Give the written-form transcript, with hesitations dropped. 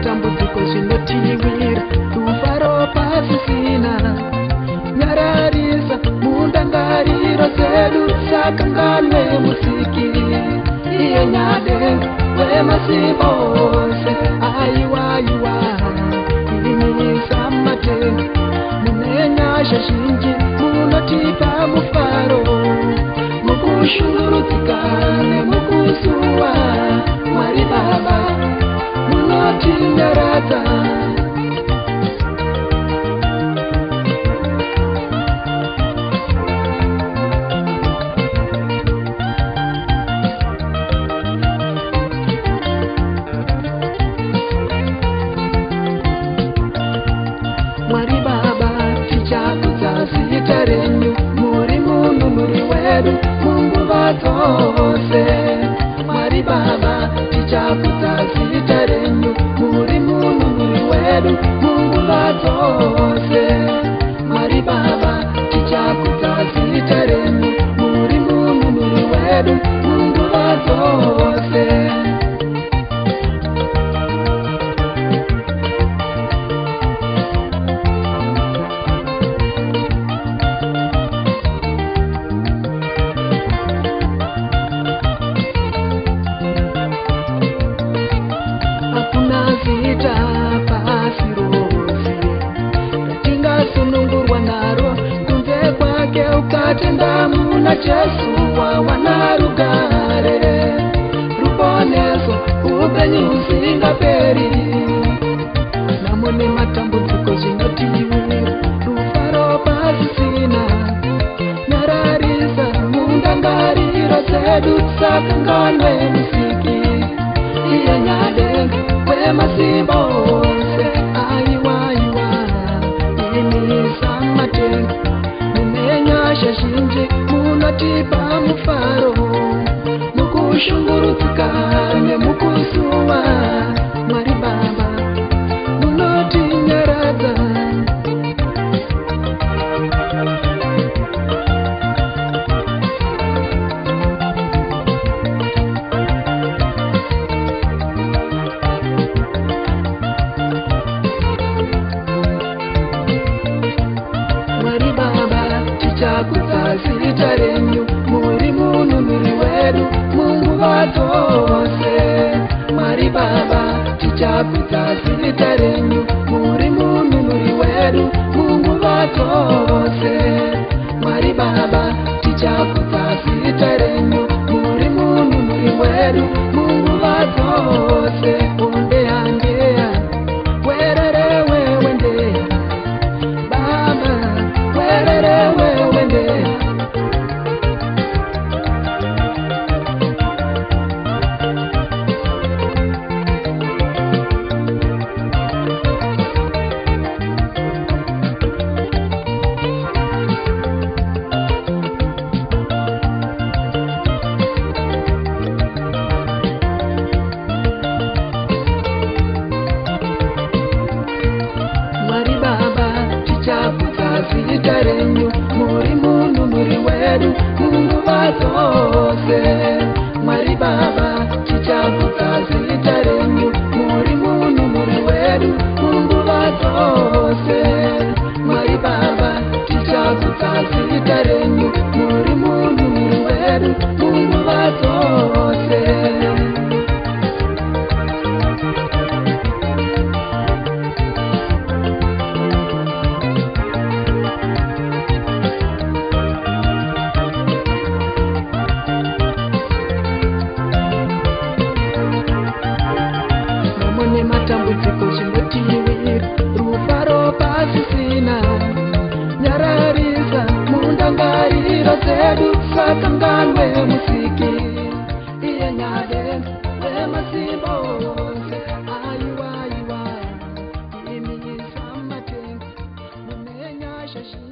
matambudziko zvinotiwira, rufaro pasisina, nyararisa mundangariro dzedu, saka nganwe musiki iye nyadenga wemasimba ose. Aiwaiwa imisa matenga, mune nyasha zhinji munotipa mufaro, mukushungurudzika nemukusuwa. Mwari Baba munotinyaradza, Mwari Baba tichakudza zita renyu, muri munhu muri wedu munguva dzose. Mwari Baba tichakudza zita renyu, muri munhu muri wedu munguva dzose. Mwari Baba tichakudza zita renyu, muri munhu muri wedu munguva dzose. Zita pasi rose ratingasunungurwa naro, kunze kwake ukatenda muna Jesu wawana rugare, ruponeso upenyu usingaperi. Namune matambudziko zvinotiwira, rufaro pasisina, nyararisa mundangariro dzedu, saka nganwe musiki iye nyadenga wemasimba ose. Aiwaiwa imisa matenga, mune nyasha zhinji munotipa mufaro, mukushungurudzika nemukusuwa. Mwari Baba munotinyaradza, tichakudza zita renyu, muri munhu muri wedu munguva dzose. Mwari Baba tichakudza zita renyu, muri munhu muri wedu munguva dzose. Mwari Baba tichakudza zita renyu, muri munhu muri wedu munguva dzose. Ondeya ndeya werere wewe ndeya Baba, werere wewe ndeya. Mwari Baba tichakudza zita renyu, muri munhu muri wedu munguva dzose. Mwari Baba tichakudza zita renyu, muri munhu muri wedu munguva dzose. Mwari Baba tichakudza zita renyu, muri munhu muri wedu munguva dzose. Namune matambudziko zvinotiwira, rufaro pasisina, nyararisa mundangariro dzedu, saka nganwe musiki iye nyadenga wemasimba ose. Aiwaiwa imisa matenga, mune nyasha zhinji